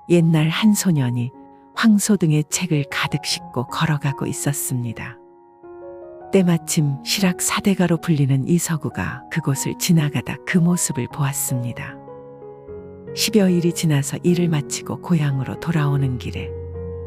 옛날 한 소년이 황소 등의 책을 가득 싣고 걸어가고 있었습니다. 때마침 실학 사대가로 불리는 이서구가 그곳을 지나가다 그 모습을 보았습니다. 10여일이 지나서 일을 마치고 고향으로 돌아오는 길에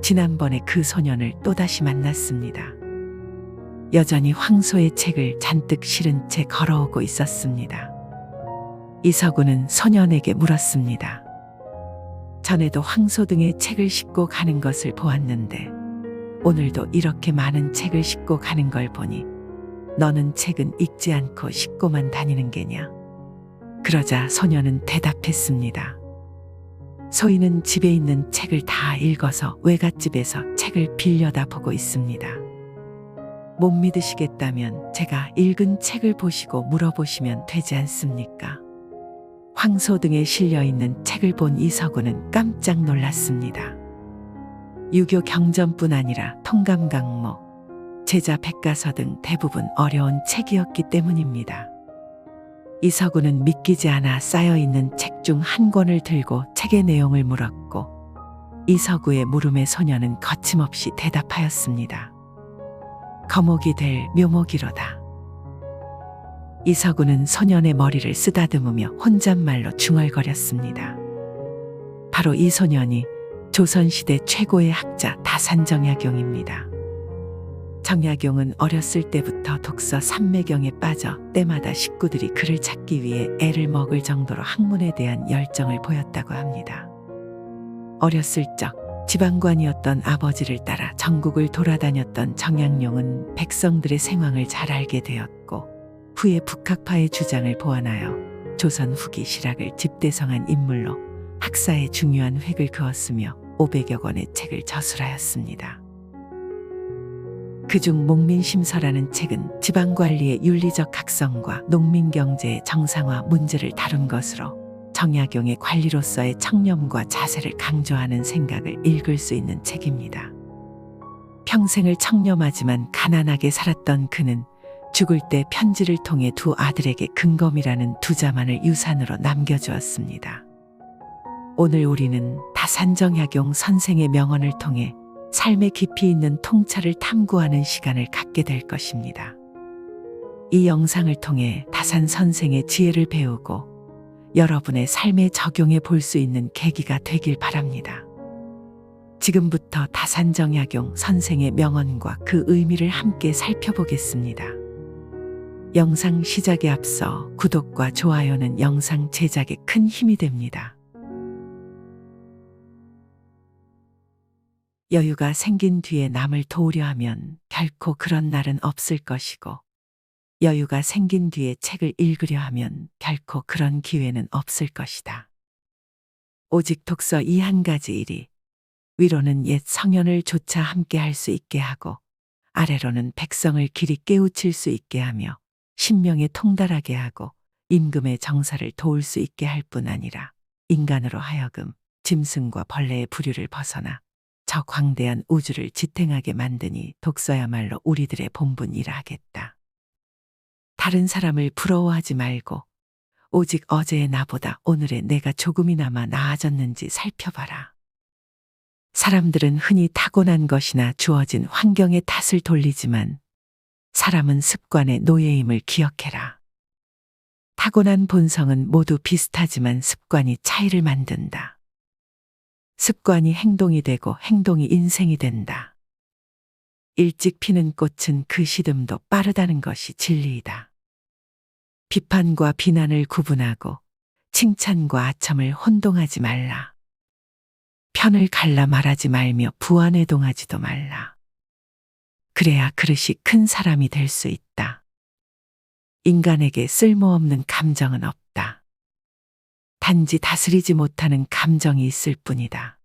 지난번에 그 소년을 또다시 만났습니다. 여전히 황소의 책을 잔뜩 실은 채 걸어오고 있었습니다. 이서구는 소년에게 물었습니다. 전에도 황소 등의 책을 싣고 가는 것을 보았는데 오늘도 이렇게 많은 책을 싣고 가는 걸 보니 너는 책은 읽지 않고 싣고만 다니는 게냐? 그러자 소년은 대답했습니다. 소인은 집에 있는 책을 다 읽어서 외갓집에서 책을 빌려다 보고 있습니다. 못 믿으시겠다면 제가 읽은 책을 보시고 물어보시면 되지 않습니까? 황소 등에 실려 있는 책을 본 이서구는 깜짝 놀랐습니다. 유교 경전뿐 아니라 통감강모, 제자 백가서 등 대부분 어려운 책이었기 때문입니다. 이서구는 믿기지 않아 쌓여있는 책 중 한 권을 들고 책의 내용을 물었고 이서구의 물음에 소년은 거침없이 대답하였습니다. 거목이 될 묘목이로다. 이서구는 소년의 머리를 쓰다듬으며 혼잣말로 중얼거렸습니다. 바로 이 소년이 조선시대 최고의 학자 다산정약용입니다. 정약용은 어렸을 때부터 독서 삼매경에 빠져 때마다 식구들이 그를 찾기 위해 애를 먹을 정도로 학문에 대한 열정을 보였다고 합니다. 어렸을 적 지방관이었던 아버지를 따라 전국을 돌아다녔던 정약용은 백성들의 생황을 잘 알게 되었고 후에 북학파의 주장을 보완하여 조선 후기 실학을 집대성한 인물로 학사에 중요한 획을 그었으며 500여 권의 책을 저술하였습니다. 그중 목민심서라는 책은 지방관리의 윤리적 각성과 농민경제의 정상화 문제를 다룬 것으로 정약용의 관리로서의 청렴과 자세를 강조하는 생각을 읽을 수 있는 책입니다. 평생을 청렴하지만 가난하게 살았던 그는 죽을 때 편지를 통해 두 아들에게 근검이라는 두 자만을 유산으로 남겨주었습니다. 오늘 우리는 다산정약용 선생의 명언을 통해 삶의 깊이 있는 통찰을 탐구하는 시간을 갖게 될 것입니다. 이 영상을 통해 다산 선생의 지혜를 배우고 여러분의 삶에 적용해 볼 수 있는 계기가 되길 바랍니다. 지금부터 다산정약용 선생의 명언과 그 의미를 함께 살펴보겠습니다. 영상 시작에 앞서 구독과 좋아요는 영상 제작에 큰 힘이 됩니다. 여유가 생긴 뒤에 남을 도우려 하면 결코 그런 날은 없을 것이고 여유가 생긴 뒤에 책을 읽으려 하면 결코 그런 기회는 없을 것이다. 오직 독서 이 한 가지 일이 위로는 옛 성현을 조차 함께 할 수 있게 하고 아래로는 백성을 길이 깨우칠 수 있게 하며 신명에 통달하게 하고 임금의 정사를 도울 수 있게 할 뿐 아니라 인간으로 하여금 짐승과 벌레의 부류를 벗어나 저 광대한 우주를 지탱하게 만드니 독서야말로 우리들의 본분이라 하겠다. 다른 사람을 부러워하지 말고 오직 어제의 나보다 오늘의 내가 조금이나마 나아졌는지 살펴봐라. 사람들은 흔히 타고난 것이나 주어진 환경의 탓을 돌리지만 사람은 습관의 노예임을 기억해라. 타고난 본성은 모두 비슷하지만 습관이 차이를 만든다. 습관이 행동이 되고 행동이 인생이 된다. 일찍 피는 꽃은 그 시듬도 빠르다는 것이 진리이다. 비판과 비난을 구분하고 칭찬과 아첨을 혼동하지 말라. 편을 갈라 말하지 말며 부안해동하지도 말라. 그래야 그릇이 큰 사람이 될 수 있다. 인간에게 쓸모없는 감정은 없다. 단지 다스리지 못하는 감정이 있을 뿐이다.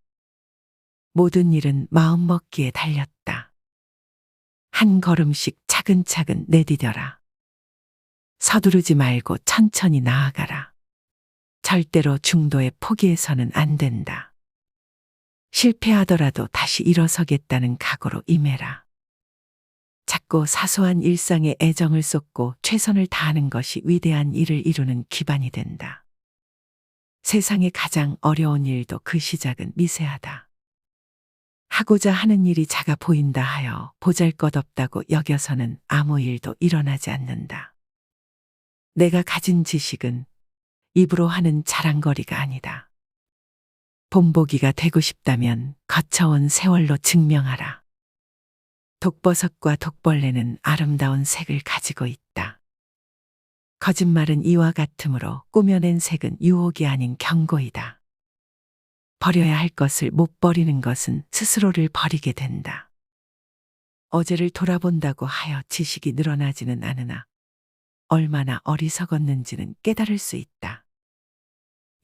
모든 일은 마음먹기에 달렸다. 한 걸음씩 차근차근 내디뎌라. 서두르지 말고 천천히 나아가라. 절대로 중도에 포기해서는 안 된다. 실패하더라도 다시 일어서겠다는 각오로 임해라. 작고 사소한 일상에 애정을 쏟고 최선을 다하는 것이 위대한 일을 이루는 기반이 된다. 세상의 가장 어려운 일도 그 시작은 미세하다. 하고자 하는 일이 작아 보인다 하여 보잘것없다고 여겨서는 아무 일도 일어나지 않는다. 내가 가진 지식은 입으로 하는 자랑거리가 아니다. 본보기가 되고 싶다면 거쳐온 세월로 증명하라. 독버섯과 독벌레는 아름다운 색을 가지고 있다. 거짓말은 이와 같으므로 꾸며낸 색은 유혹이 아닌 경고이다. 버려야 할 것을 못 버리는 것은 스스로를 버리게 된다. 어제를 돌아본다고 하여 지식이 늘어나지는 않으나 얼마나 어리석었는지는 깨달을 수 있다.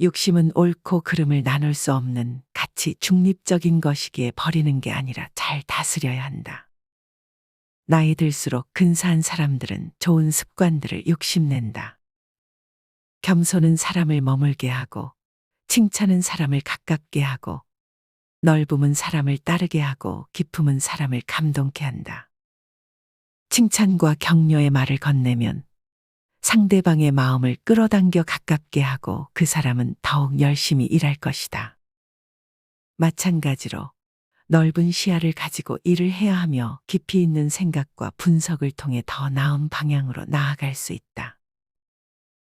욕심은 옳고 그름을 나눌 수 없는 가치 중립적인 것이기에 버리는 게 아니라 잘 다스려야 한다. 나이 들수록 근사한 사람들은 좋은 습관들을 욕심낸다. 겸손은 사람을 머물게 하고 칭찬은 사람을 가깝게 하고 넓음은 사람을 따르게 하고 깊음은 사람을 감동케 한다. 칭찬과 격려의 말을 건네면 상대방의 마음을 끌어당겨 가깝게 하고 그 사람은 더욱 열심히 일할 것이다. 마찬가지로 넓은 시야를 가지고 일을 해야 하며 깊이 있는 생각과 분석을 통해 더 나은 방향으로 나아갈 수 있다.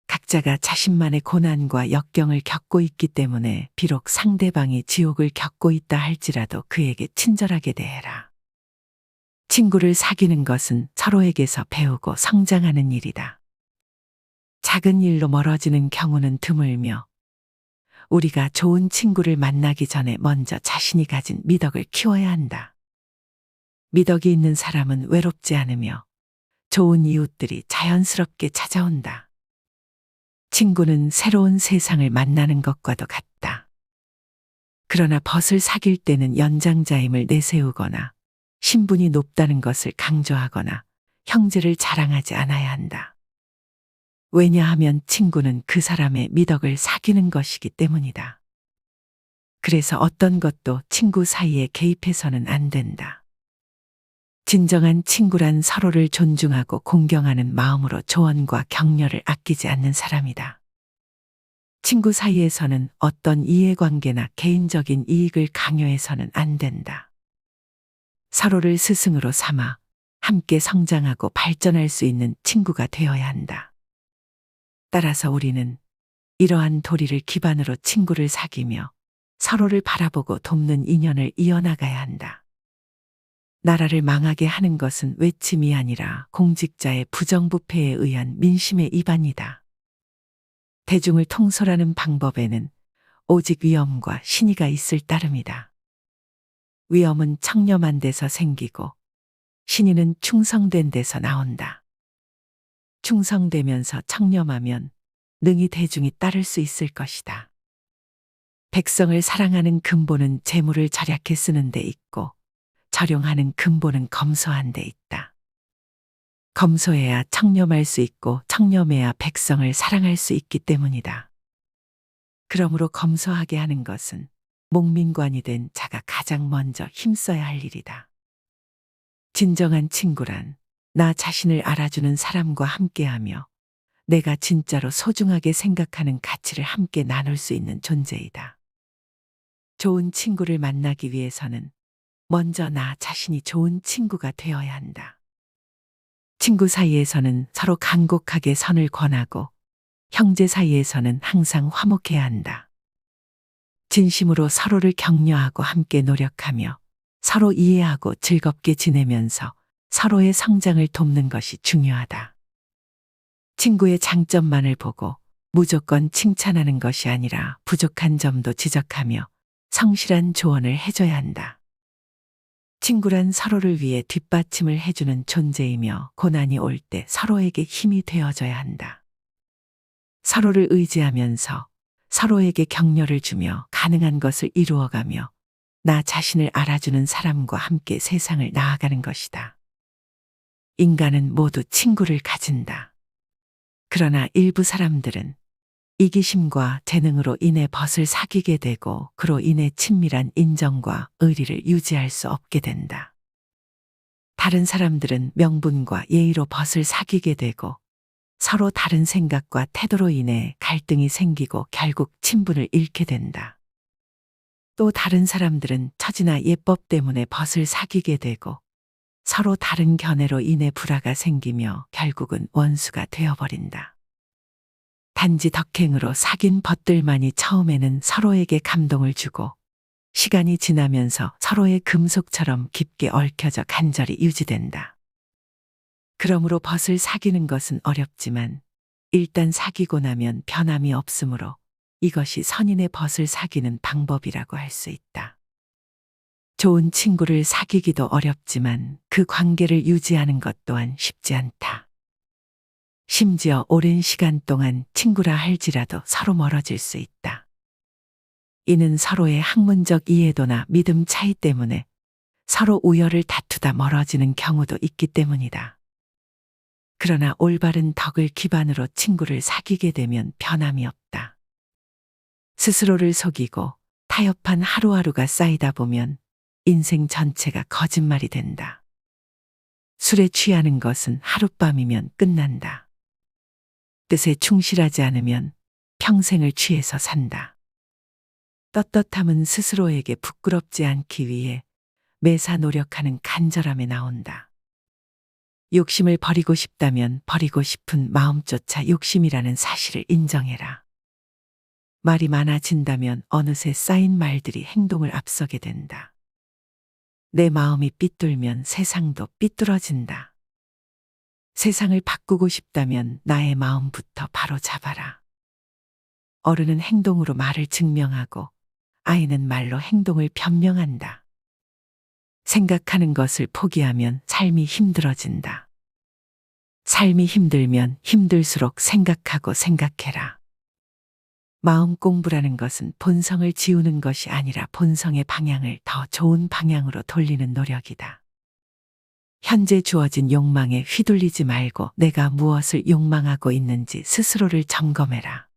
각자가 자신만의 고난과 역경을 겪고 있기 때문에 비록 상대방이 지옥을 겪고 있다 할지라도 그에게 친절하게 대해라. 친구를 사귀는 것은 서로에게서 배우고 성장하는 일이다. 작은 일로 멀어지는 경우는 드물며 우리가 좋은 친구를 만나기 전에 먼저 자신이 가진 미덕을 키워야 한다. 미덕이 있는 사람은 외롭지 않으며 좋은 이웃들이 자연스럽게 찾아온다. 친구는 새로운 세상을 만나는 것과도 같다. 그러나 벗을 사귈 때는 연장자임을 내세우거나 신분이 높다는 것을 강조하거나 형제를 자랑하지 않아야 한다. 왜냐하면 친구는 그 사람의 미덕을 사귀는 것이기 때문이다. 그래서 어떤 것도 친구 사이에 개입해서는 안 된다. 진정한 친구란 서로를 존중하고 공경하는 마음으로 조언과 격려를 아끼지 않는 사람이다. 친구 사이에서는 어떤 이해관계나 개인적인 이익을 강요해서는 안 된다. 서로를 스승으로 삼아 함께 성장하고 발전할 수 있는 친구가 되어야 한다. 따라서 우리는 이러한 도리를 기반으로 친구를 사귀며 서로를 바라보고 돕는 인연을 이어나가야 한다. 나라를 망하게 하는 것은 외침이 아니라 공직자의 부정부패에 의한 민심의 이반이다. 대중을 통솔하는 방법에는 오직 위엄과 신의가 있을 따름이다. 위엄은 청렴한 데서 생기고 신의는 충성된 데서 나온다. 충성되면서 청렴하면 능히 대중이 따를 수 있을 것이다. 백성을 사랑하는 근본은 재물을 절약해 쓰는 데 있고 절용하는 근본은 검소한 데 있다. 검소해야 청렴할 수 있고 청렴해야 백성을 사랑할 수 있기 때문이다. 그러므로 검소하게 하는 것은 목민관이 된 자가 가장 먼저 힘써야 할 일이다. 진정한 친구란 나 자신을 알아주는 사람과 함께하며 내가 진짜로 소중하게 생각하는 가치를 함께 나눌 수 있는 존재이다. 좋은 친구를 만나기 위해서는 먼저 나 자신이 좋은 친구가 되어야 한다. 친구 사이에서는 서로 간곡하게 선을 권하고 형제 사이에서는 항상 화목해야 한다. 진심으로 서로를 격려하고 함께 노력하며 서로 이해하고 즐겁게 지내면서 서로의 성장을 돕는 것이 중요하다. 친구의 장점만을 보고 무조건 칭찬하는 것이 아니라 부족한 점도 지적하며 성실한 조언을 해줘야 한다. 친구란 서로를 위해 뒷받침을 해주는 존재이며 고난이 올 때 서로에게 힘이 되어줘야 한다. 서로를 의지하면서 서로에게 격려를 주며 가능한 것을 이루어가며 나 자신을 알아주는 사람과 함께 세상을 나아가는 것이다. 인간은 모두 친구를 가진다. 그러나 일부 사람들은 이기심과 재능으로 인해 벗을 사귀게 되고 그로 인해 친밀한 인정과 의리를 유지할 수 없게 된다. 다른 사람들은 명분과 예의로 벗을 사귀게 되고 서로 다른 생각과 태도로 인해 갈등이 생기고 결국 친분을 잃게 된다. 또 다른 사람들은 처지나 예법 때문에 벗을 사귀게 되고 서로 다른 견해로 인해 불화가 생기며 결국은 원수가 되어버린다. 단지 덕행으로 사귄 벗들만이 처음에는 서로에게 감동을 주고 시간이 지나면서 서로의 금속처럼 깊게 얽혀져 간절히 유지된다. 그러므로 벗을 사귀는 것은 어렵지만 일단 사귀고 나면 변함이 없으므로 이것이 선인의 벗을 사귀는 방법이라고 할 수 있다. 좋은 친구를 사귀기도 어렵지만 그 관계를 유지하는 것 또한 쉽지 않다. 심지어 오랜 시간 동안 친구라 할지라도 서로 멀어질 수 있다. 이는 서로의 학문적 이해도나 믿음 차이 때문에 서로 우열을 다투다 멀어지는 경우도 있기 때문이다. 그러나 올바른 덕을 기반으로 친구를 사귀게 되면 변함이 없다. 스스로를 속이고 타협한 하루하루가 쌓이다 보면 인생 전체가 거짓말이 된다. 술에 취하는 것은 하룻밤이면 끝난다. 뜻에 충실하지 않으면 평생을 취해서 산다. 떳떳함은 스스로에게 부끄럽지 않기 위해 매사 노력하는 간절함에 나온다. 욕심을 버리고 싶다면 버리고 싶은 마음조차 욕심이라는 사실을 인정해라. 말이 많아진다면 어느새 쌓인 말들이 행동을 앞서게 된다. 내 마음이 삐뚤면 세상도 삐뚤어진다. 세상을 바꾸고 싶다면 나의 마음부터 바로 잡아라. 어른은 행동으로 말을 증명하고 아이는 말로 행동을 변명한다. 생각하는 것을 포기하면 삶이 힘들어진다. 삶이 힘들면 힘들수록 생각하고 생각해라. 마음 공부라는 것은 본성을 지우는 것이 아니라 본성의 방향을 더 좋은 방향으로 돌리는 노력이다. 현재 주어진 욕망에 휘둘리지 말고 내가 무엇을 욕망하고 있는지 스스로를 점검해라.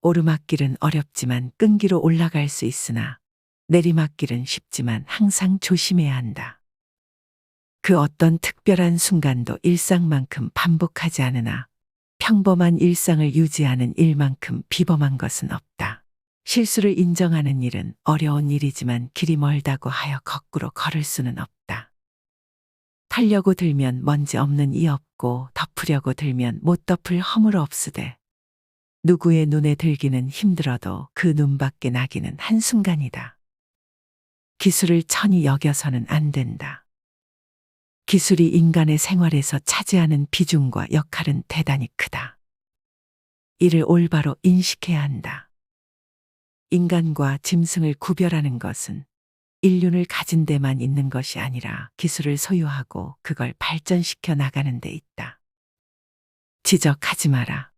오르막길은 어렵지만 끈기로 올라갈 수 있으나 내리막길은 쉽지만 항상 조심해야 한다. 그 어떤 특별한 순간도 일상만큼 반복하지 않으나 평범한 일상을 유지하는 일만큼 비범한 것은 없다. 실수를 인정하는 일은 어려운 일이지만 길이 멀다고 하여 거꾸로 걸을 수는 없다. 털려고 들면 먼지 없는 이 없고 덮으려고 들면 못 덮을 허물 없으되 누구의 눈에 들기는 힘들어도 그 눈밖에 나기는 한순간이다. 기술을 천히 여겨서는 안 된다. 기술이 인간의 생활에서 차지하는 비중과 역할은 대단히 크다. 이를 올바로 인식해야 한다. 인간과 짐승을 구별하는 것은 인륜을 가진 데만 있는 것이 아니라 기술을 소유하고 그걸 발전시켜 나가는 데 있다. 지적하지 마라.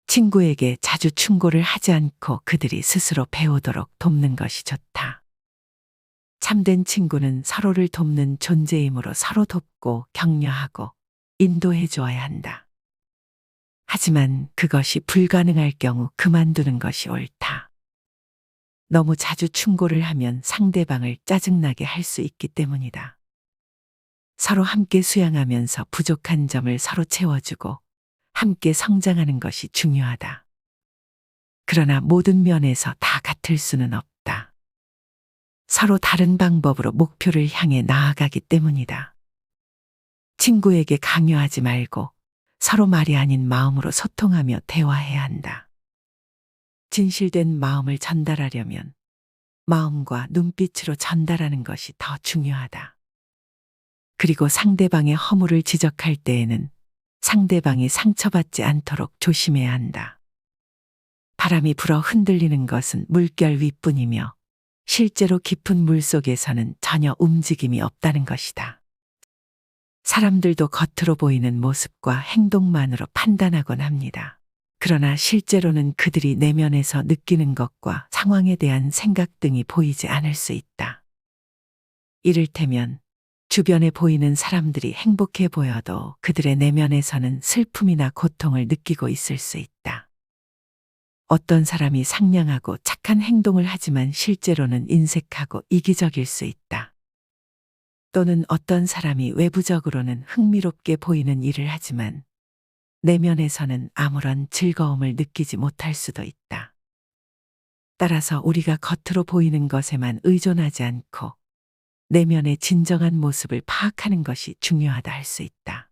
친구에게 자주 충고를 하지 않고 그들이 스스로 배우도록 돕는 것이 좋다. 참된 친구는 서로를 돕는 존재이므로 서로 돕고 격려하고 인도해 주어야 한다. 하지만 그것이 불가능할 경우 그만두는 것이 옳다. 너무 자주 충고를 하면 상대방을 짜증나게 할 수 있기 때문이다. 서로 함께 수양하면서 부족한 점을 서로 채워주고 함께 성장하는 것이 중요하다. 그러나 모든 면에서 다 같을 수는 없다. 서로 다른 방법으로 목표를 향해 나아가기 때문이다. 친구에게 강요하지 말고 서로 말이 아닌 마음으로 소통하며 대화해야 한다. 진실된 마음을 전달하려면 마음과 눈빛으로 전달하는 것이 더 중요하다. 그리고 상대방의 허물을 지적할 때에는 상대방이 상처받지 않도록 조심해야 한다. 바람이 불어 흔들리는 것은 물결 위뿐이며 실제로 깊은 물 속에서는 전혀 움직임이 없다는 것이다. 사람들도 겉으로 보이는 모습과 행동만으로 판단하곤 합니다. 그러나 실제로는 그들이 내면에서 느끼는 것과 상황에 대한 생각 등이 보이지 않을 수 있다. 이를테면 주변에 보이는 사람들이 행복해 보여도 그들의 내면에서는 슬픔이나 고통을 느끼고 있을 수 있다. 어떤 사람이 상냥하고 착한 행동을 하지만 실제로는 인색하고 이기적일 수 있다. 또는 어떤 사람이 외부적으로는 흥미롭게 보이는 일을 하지만 내면에서는 아무런 즐거움을 느끼지 못할 수도 있다. 따라서 우리가 겉으로 보이는 것에만 의존하지 않고 내면의 진정한 모습을 파악하는 것이 중요하다 할 수 있다.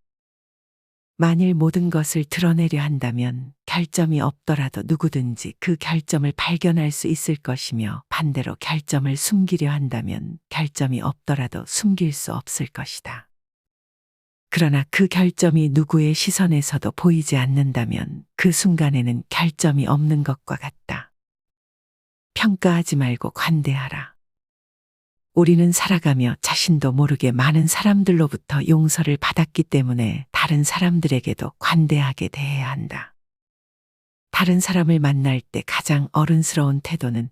만일 모든 것을 드러내려 한다면 결점이 없더라도 누구든지 그 결점을 발견할 수 있을 것이며, 반대로 결점을 숨기려 한다면 결점이 없더라도 숨길 수 없을 것이다. 그러나 그 결점이 누구의 시선에서도 보이지 않는다면 그 순간에는 결점이 없는 것과 같다. 평가하지 말고 관대하라. 우리는 살아가며 자신도 모르게 많은 사람들로부터 용서를 받았기 때문에 다른 사람들에게도 관대하게 대해야 한다. 다른 사람을 만날 때 가장 어른스러운 태도는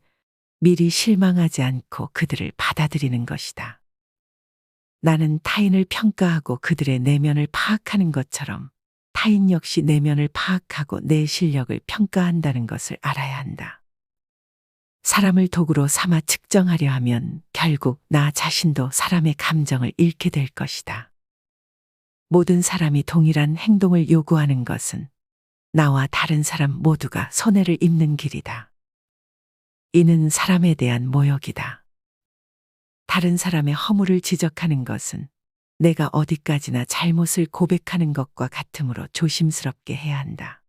미리 실망하지 않고 그들을 받아들이는 것이다. 나는 타인을 평가하고 그들의 내면을 파악하는 것처럼 타인 역시 내면을 파악하고 내 실력을 평가한다는 것을 알아야 한다. 사람을 도구로 삼아 측정하려 하면 결국 나 자신도 사람의 감정을 잃게 될 것이다. 모든 사람이 동일한 행동을 요구하는 것은 나와 다른 사람 모두가 손해를 입는 길이다. 이는 사람에 대한 모욕이다. 다른 사람의 허물을 지적하는 것은 내가 어디까지나 잘못을 고백하는 것과 같으므로 조심스럽게 해야 한다.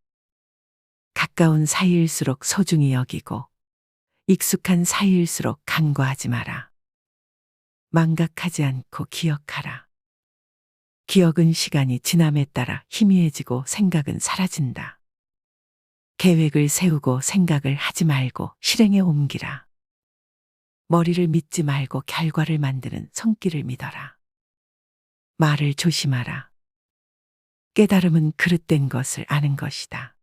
가까운 사이일수록 소중히 여기고 익숙한 사이일수록 간과하지 마라. 망각하지 않고 기억하라. 기억은 시간이 지남에 따라 희미해지고 생각은 사라진다. 계획을 세우고 생각을 하지 말고 실행에 옮기라. 머리를 믿지 말고 결과를 만드는 손길을 믿어라. 말을 조심하라. 깨달음은 그릇된 것을 아는 것이다.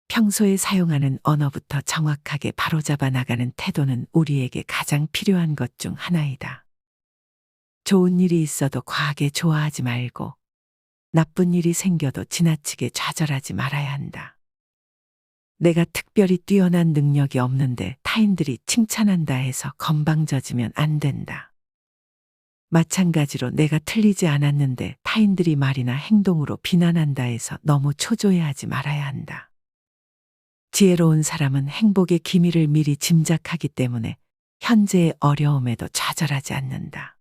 평소에 사용하는 언어부터 정확하게 바로잡아 나가는 태도는 우리에게 가장 필요한 것 중 하나이다. 좋은 일이 있어도 과하게 좋아하지 말고 나쁜 일이 생겨도 지나치게 좌절하지 말아야 한다. 내가 특별히 뛰어난 능력이 없는데 타인들이 칭찬한다 해서 건방져지면 안 된다. 마찬가지로 내가 틀리지 않았는데 타인들이 말이나 행동으로 비난한다 해서 너무 초조해하지 말아야 한다. 지혜로운 사람은 행복의 기미를 미리 짐작하기 때문에 현재의 어려움에도 좌절하지 않는다.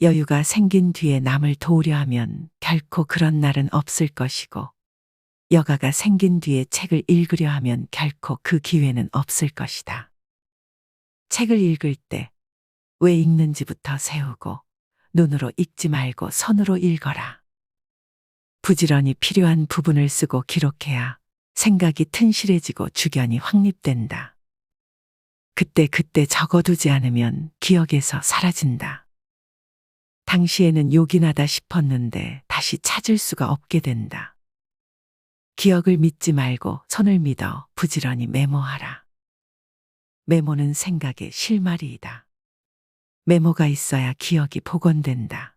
여유가 생긴 뒤에 남을 도우려 하면 결코 그런 날은 없을 것이고, 여가가 생긴 뒤에 책을 읽으려 하면 결코 그 기회는 없을 것이다. 책을 읽을 때 왜 읽는지부터 세우고 눈으로 읽지 말고 손으로 읽어라. 부지런히 필요한 부분을 쓰고 기록해야 생각이 튼실해지고 주견이 확립된다. 그때 적어두지 않으면 기억에서 사라진다. 당시에는 요긴하다 싶었는데 다시 찾을 수가 없게 된다. 기억을 믿지 말고 손을 믿어 부지런히 메모하라. 메모는 생각의 실마리이다. 메모가 있어야 기억이 복원된다.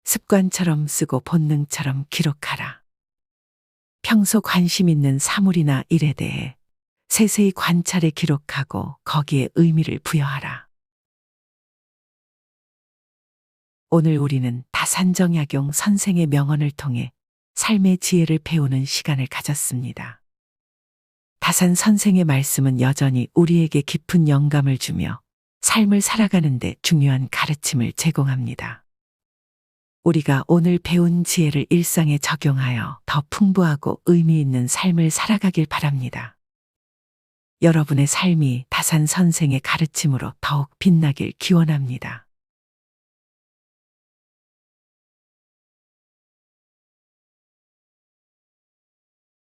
습관처럼 쓰고 본능처럼 기록하라. 평소 관심 있는 사물이나 일에 대해 세세히 관찰해 기록하고 거기에 의미를 부여하라. 오늘 우리는 다산정약용 선생의 명언을 통해 삶의 지혜를 배우는 시간을 가졌습니다. 다산 선생의 말씀은 여전히 우리에게 깊은 영감을 주며 삶을 살아가는 데 중요한 가르침을 제공합니다. 우리가 오늘 배운 지혜를 일상에 적용하여 더 풍부하고 의미 있는 삶을 살아가길 바랍니다. 여러분의 삶이 다산 선생의 가르침으로 더욱 빛나길 기원합니다.